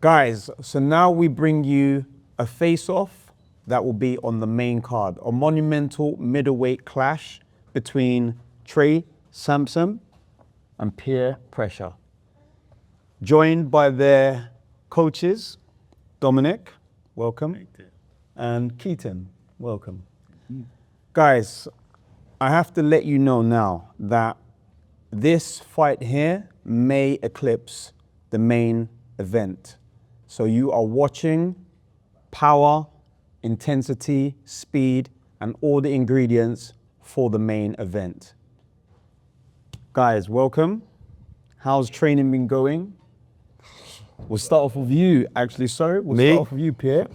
Guys, so now we bring you a face-off that will be on the main card. A monumental middleweight clash between Sampson and Pierre Pressure. Joined by their coaches, Dominic, welcome, and Keaton, welcome. Guys, I have to let you know now that this fight here may eclipse the main event. So you are watching power, intensity, speed, and all the ingredients for the main event. Guys, welcome. How's training been going? We'll start off with you, actually, sorry. We'll start off with you, Pierre.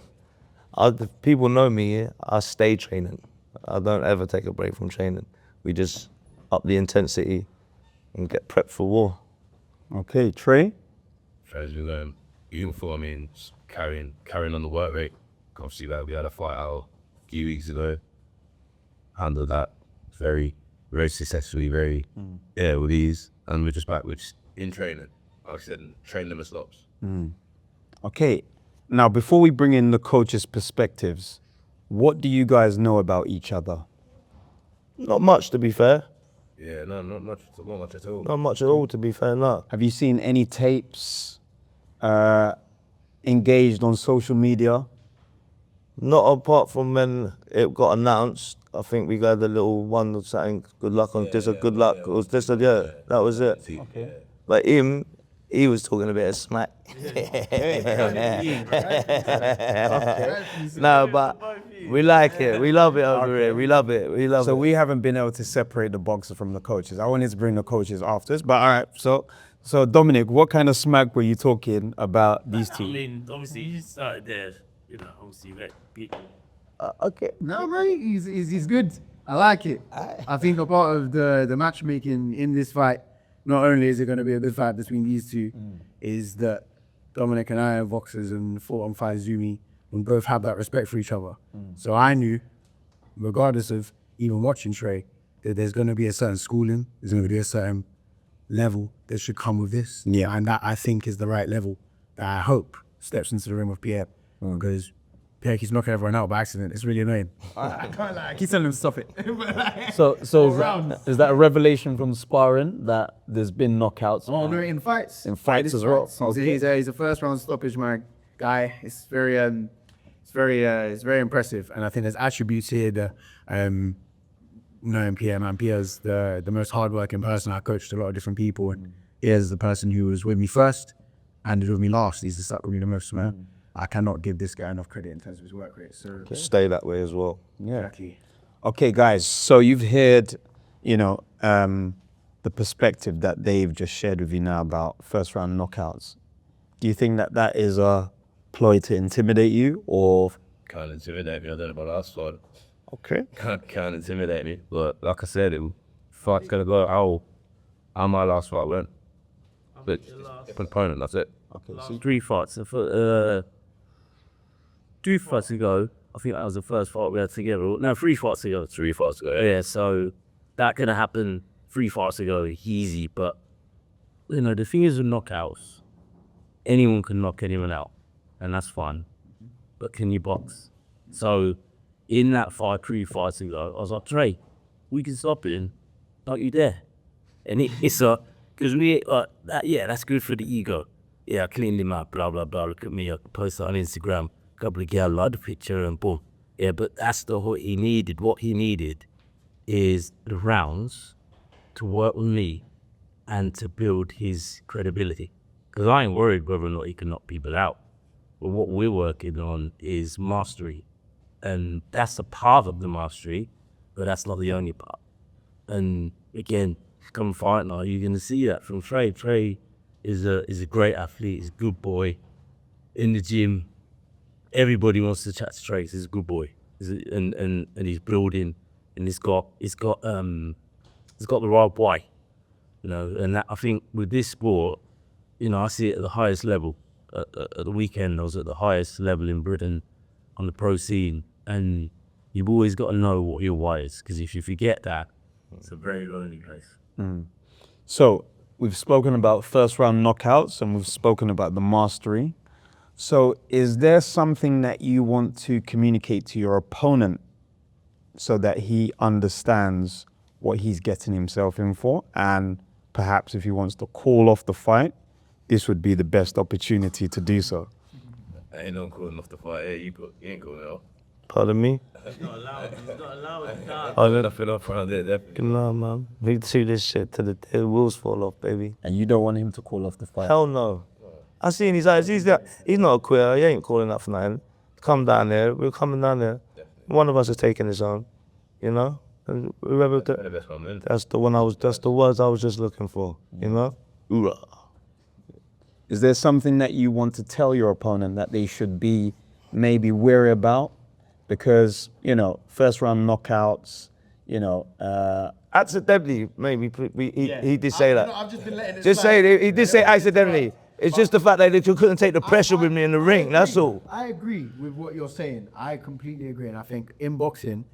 People know me, I stay training. I don't ever take a break from training. We just up the intensity and get prepped for war. Okay, Trey? As we learn, uniforming, carrying on the work rate. Obviously, like we had a fight out a few weeks ago. Handled that very successfully, with ease. And we're just back in training. Like I said, train never stops. Okay, now before we bring in the coaches' perspectives, what do you guys know about each other? Not much, to be fair. Yeah, no, not much at all. Not much at all, to be fair, no. Have you seen any tapes, engaged on social media? Not apart from when it got announced. I think we got the little one saying good luck on this or good luck. It was this or that was it. Okay. But he was talking a bit of smack. No, but we like it. We love it over here. We love it. We love it. So we haven't been able to separate the boxer from the coaches. I wanted to bring the coaches after this, but all right. So Dominic, what kind of smack were you talking about these two? I mean, obviously, you just started there, obviously, Okay. No, mate, he's good. I like it. I think a part of the matchmaking in this fight, not only is it going to be a good fight between these two, is that Dominic and I are boxers and fought on Fightzumi and both have that respect for each other. So I knew, regardless of even watching Trey, that there's going to be a certain schooling, there's going to be a certain level that should come with this. Yeah. And that I think is the right level that I hope steps into the ring with Pierre. Because Pierre keeps knocking everyone out by accident. It's really annoying. I can't lie. I keep telling him to stop it. So is that a revelation from sparring that there's been knockouts? Oh no, in fights. In fights as well. Okay. He's a first round stoppage guy. It's very impressive, and I think there's attributes here that knowing Pierre, man. Pierre's the most hardworking person. I coached a lot of different people, and Pierre's the person who was with me first and with me last. He's the stuck with me the most, man. I cannot give this guy enough credit in terms of his work rate. So Stay that way as well. Yeah. exactly. Okay, guys. So you've heard, the perspective that they've just shared with you now about first round knockouts. Do you think that is a ploy to intimidate you, or? Can't intimidate me. I don't know about last fight. Okay. Can't intimidate me. But like I said, fight's gonna go how my last fight went. But opponent, that's it. Okay. So 3 fights. 2 fights ago, I think that was the first fight we had together. No, 3 fights ago. 3 fights ago. Yeah, so that could have happened 3 fights ago, easy. But, the thing is with knockouts, anyone can knock anyone out, and that's fine. But can you box? So, in that fight, 3 fights ago, I was like, Trey, we can stop it, don't you dare. And it's because that's good for the ego. Yeah, I cleaned him up, blah, blah, blah. Look at me, I posted on Instagram. A couple of girls liked the picture and boom. Yeah, but that's what he needed. What he needed is the rounds to work with me and to build his credibility. Because I ain't worried whether or not he can knock people out. But what we're working on is mastery. And that's a part of the mastery, but that's not the only part. And again, come fight now, you're going to see that from Trey. Trey is a great athlete. He's a good boy. In the gym, everybody wants to chat to Trey. He's a good boy. And he's building, and he's got the right way. And that, I think with this sport, I see it at the highest level. At the weekend, I was at the highest level in Britain on the pro scene, and you've always got to know what your why is, because if you forget that, it's a very lonely place. So we've spoken about first round knockouts and we've spoken about the mastery. So is there something that you want to communicate to your opponent so that he understands what he's getting himself in for? And perhaps if he wants to call off the fight, this would be the best opportunity to do so. I ain't no calling off the fight. Hey, you ain't calling it off. Pardon me? It's not allowed. It's not allowed. Oh, then I feel off around there. Definitely. No, man. We do this shit till the wheels fall off, baby. And you don't want him to call off the fight? Hell no. I see in his eyes, he's not a quitter. He ain't calling up for nothing. Come down there. We're coming down there. One of us is taking his own, you know? And whoever, The best one, man. that's the words I was just looking for, you know? Hoorah. Is there something that you want to tell your opponent that they should be maybe wary about? Because, you know, first round knockouts, you know, Accidentally, maybe he did say that. I've just been letting it Just slide. say it. He did say accidentally. It's just the fact that you couldn't take the pressure with me in the ring. That's all. I agree with what you're saying. I completely agree. And I think in boxing,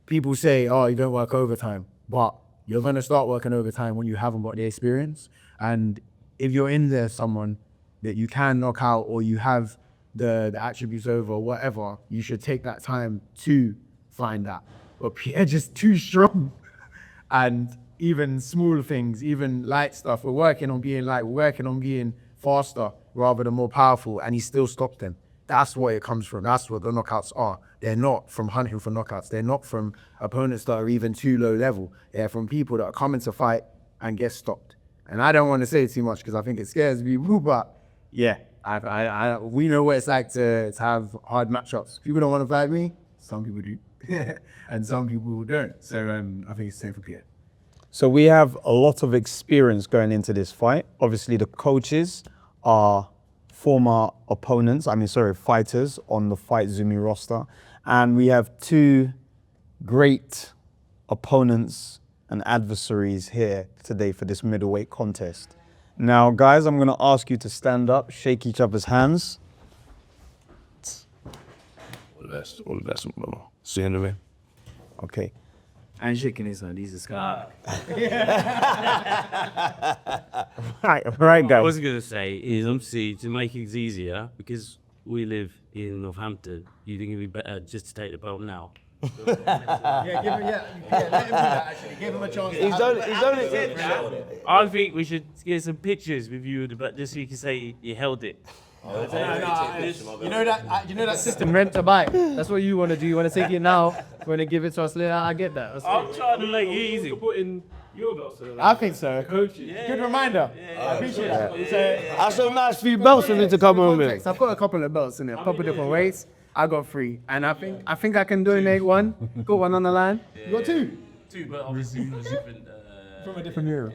people say, oh, you don't work overtime. But you're going to start working overtime when you haven't got the experience. And if you're in there someone that you can knock out or you have the attributes over or whatever, you should take that time to find that. But Pierre just too strong. And even small things, even light stuff, we're working on being light, we're working on being faster rather than more powerful, and he still stopped them. That's what it comes from. That's what the knockouts are. They're not from hunting for knockouts. They're not from opponents that are even too low level. They're from people that are coming to fight and get stopped. And I don't want to say too much because I think it scares people, but yeah, we know what it's like to have hard matchups. People don't want to fight me. Some people do. And some people don't. So I think it's safe for Pierre. so we have a lot of experience going into this fight. Obviously, the coaches are former opponents, fighters on the Fightzumi roster. And we have two great opponents and adversaries here today for this middleweight contest. Now, guys, I'm gonna ask you to stand up, shake each other's hands. All the best, brother. See you in the ring. Okay. And shaking his hand, he's a scar. Right, I guys. was going to say is obviously to make things easier, because we live in Northampton, you think it'd be better just to take the belt now? Let him do that actually. Give him a chance. He's only. I think we should get some pictures with you, but just so you can say you held it. You know that system rent to buy. That's what you want to do. You want to take it now. You want to give it to us later. I get that. I'm trying to make it easy. Put in your belts. I think so. Good reminder. I appreciate that. That's a nice few belts for me to come home with. I've got a couple of belts in there, a couple of different weights. I got 3, and I think I can donate 1. Got 1 on the line. You got 2. Two, but obviously from a different. From a different era.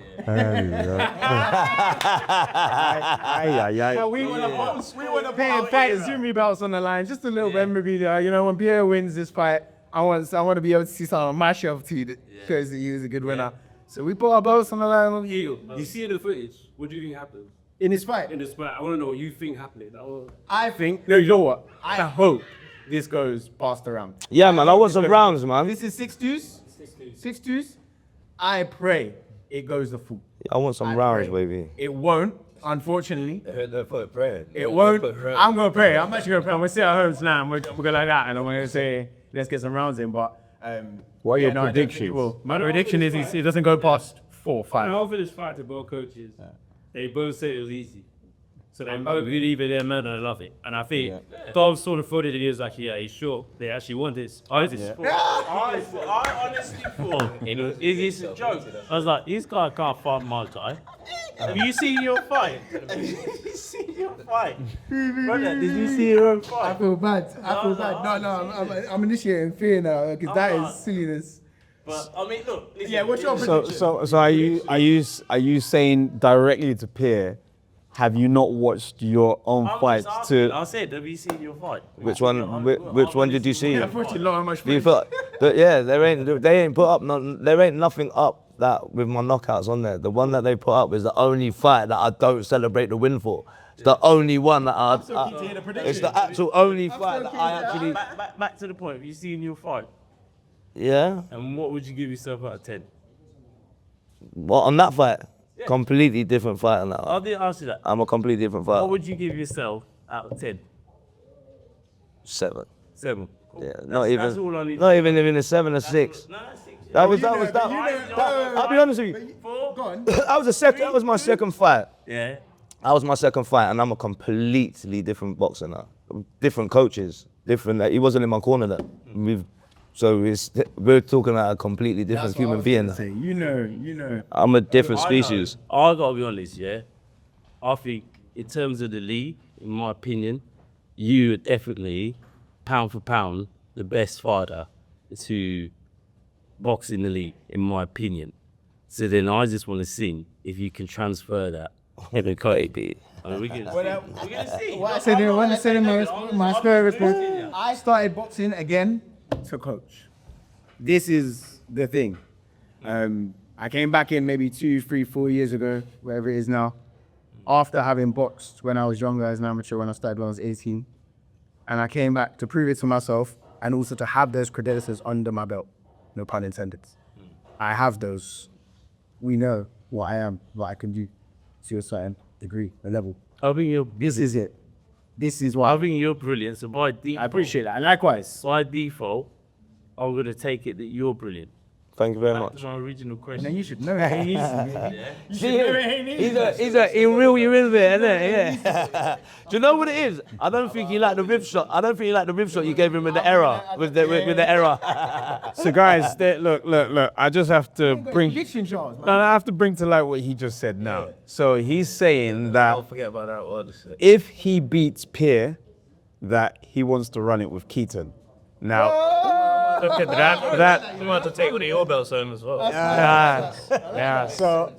We want to pay Fightzumi belts on the line. Just a little memorabilia. You know, when Pierre wins this fight, I want to be able to see something on my shelf too that shows that he was a good winner. So we put our belts on the line on you. You see in the footage, what do you think happened In this fight, in this fight? I want to know what you think happened. I think, no, you know what? I hope this goes past the round. Yeah, man. I want some rounds, man. This is 6-2s. 6-2s. I pray it goes the full. I want some I rounds, pray. baby. It won't, unfortunately. They're praying. It won't. I'm going to pray. I'm actually going to pray. I'm going to sit at home tonight and we're going to like that. And I'm going to say, let's get some rounds in. But What are your I don't think predictions? it will. My prediction is it doesn't go past 4 or I 5. offered this fight to both coaches. They both said it was easy. So they both believe it, they're mad and I love it. And I think Dom sort of thought it, and he was like, yeah, he's sure they actually want this. I honestly thought it is a joke. I was like, this guy can't fight my guy. Have you seen your fight? Have you seen your fight? Brother, did you see your own I fight? feel bad. No, I'm initiating fear now because that is silliness. But I mean, look. Listen, Yeah, what's your prediction? So are you saying directly to Pierre, have you not watched your own I'm fights just asking, to? I said, have you seen your fight? Which one did you see? I've watched a lot of much Do you feel? Yeah, they ain't put up. There ain't nothing up that with my knockouts on there. The one that they put up is the only fight that I don't celebrate the win for. It's the only one that it's the actual only fight that I actually. Back to the point. Have you seen your fight? Yeah. And what would you give yourself out of 10? What on that fight? Completely different fighter now. I didn't ask you that. I'm a completely different fighter. What would you give yourself out of 10? 7. 7. Yeah, That's all I need. not even a 7 or 6. No, that's 6. That was I'll be honest with you. 4. Go on. That was my second fight. Yeah. That was my second fight, and I'm a completely different boxer now. Different coaches, different. Like, he wasn't in my corner then. We're talking about a completely different human being. Now. Say, you know. I'm a different species. I gotta be honest, yeah. I think in terms of the league, in my opinion, you are definitely, pound for pound, the best fighter to box in the league, in my opinion. So then I just want to see if you can transfer that. I mean, we're gonna see. What I said in my story response, I started boxing again to coach. This is the thing. I came back in maybe 2, 3, 4 years ago, wherever it is now, after having boxed when I was younger as an amateur, when I started when I was 18. And I came back to prove it to myself and also to have those credentials under my belt. No pun intended. I have those. We know what I am, what I can do to a certain degree, a level. I think This is it. This is what you're brilliant. So by default, I appreciate that. And likewise. by default, I'm gonna take it that you're brilliant. Thank you very Back much. to my original And question. then you should know it ain't easy. He reel you in there, innit? Yeah. Do you know what it is? I don't think he liked the rib shot. I don't think he liked the rib shot you gave him with the error. With the error. So guys, look. I just have to bring. Conviction charge, man. No, I have to bring to light what he just said now. So he's saying that Don't forget about that one. if he beats Pierre, that he wants to run it with Keaton. Now, Look at that. You want to take one of your belts home as well. yeah. So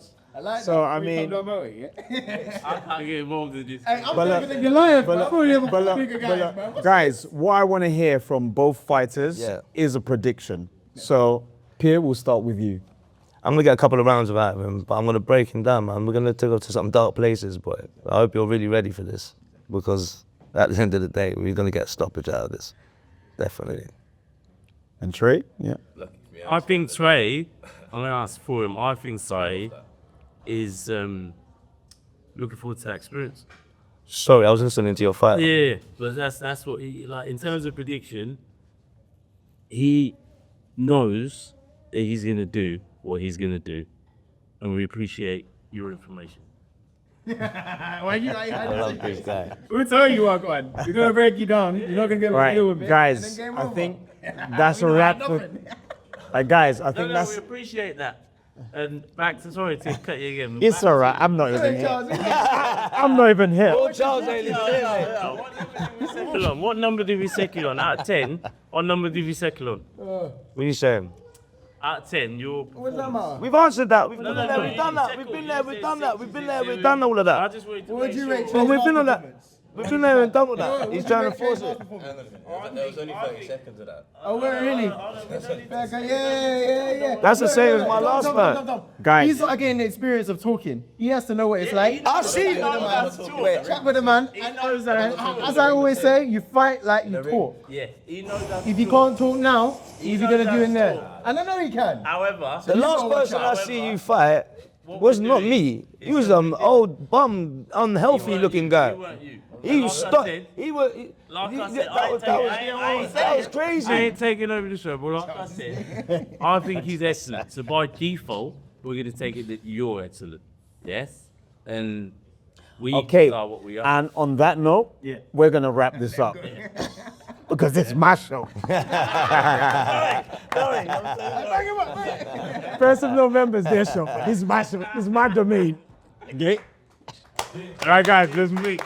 I mean, I can't get involved in this. You're lying, guys, what I want to hear from both fighters is a prediction. So Pierre, we'll start with you. I'm gonna get a couple of rounds out of him, but I'm gonna break him down, man. We're gonna take him to some dark places, but I hope you're really ready for this, because at the end of the day, we're gonna get a stoppage out of this. Definitely. And Trey, yeah. I think Trey, I'm gonna ask for him. I think Trey is looking forward to that experience. Sorry, I was listening to your fight. Yeah, but that's what he like in terms of prediction. He knows that he's gonna do what he's gonna do, and we appreciate your information. Why you like I love this guy. We'll tell you what, God. We're gonna break you down. You're not gonna get Right, deal with it. guys, And then game I over. think that's a wrap. Guys, I think We that's. appreciate that. And back to sorry to cut you again. It's all right. I'm not even here. I'm not even here. Charles ain't even here. What number did we settle on? Out of 10, what number did we settle on? What are you saying? Out of 10, you're. We've answered that. We've No, done no, that. no, We've done that. you We've said been cool. there. You We've said done that. six, We've been you there. said We've done all of I that. just wanted to What make would you sure. rate? Well, we've been on that. We've been there and done all that. He's trying to force it. There was only 30 seconds of that. Oh, where really? Yeah. That's the same as my last fight. Guys. He's not getting the experience of talking. He has to know what it's like. I see. Chat with the man. As I always say, you fight like you talk. Yeah, he knows that. If you can't talk now, if you're gonna do in there. And I know he can. However, The last person I see you fight was not me. He was an old bum, unhealthy looking guy. He was stuck. He was. Like I he- said, that was crazy. I ain't taking over the show, but like I said, I think he's excellent. So by default, we're going to take it that you're excellent. Yes? And we Okay. are what we are. And on that note, we're gonna wrap this up because it's my show. 1st of November is their show. It's my show. It's my domain. Okay. All right, guys. Let's meet.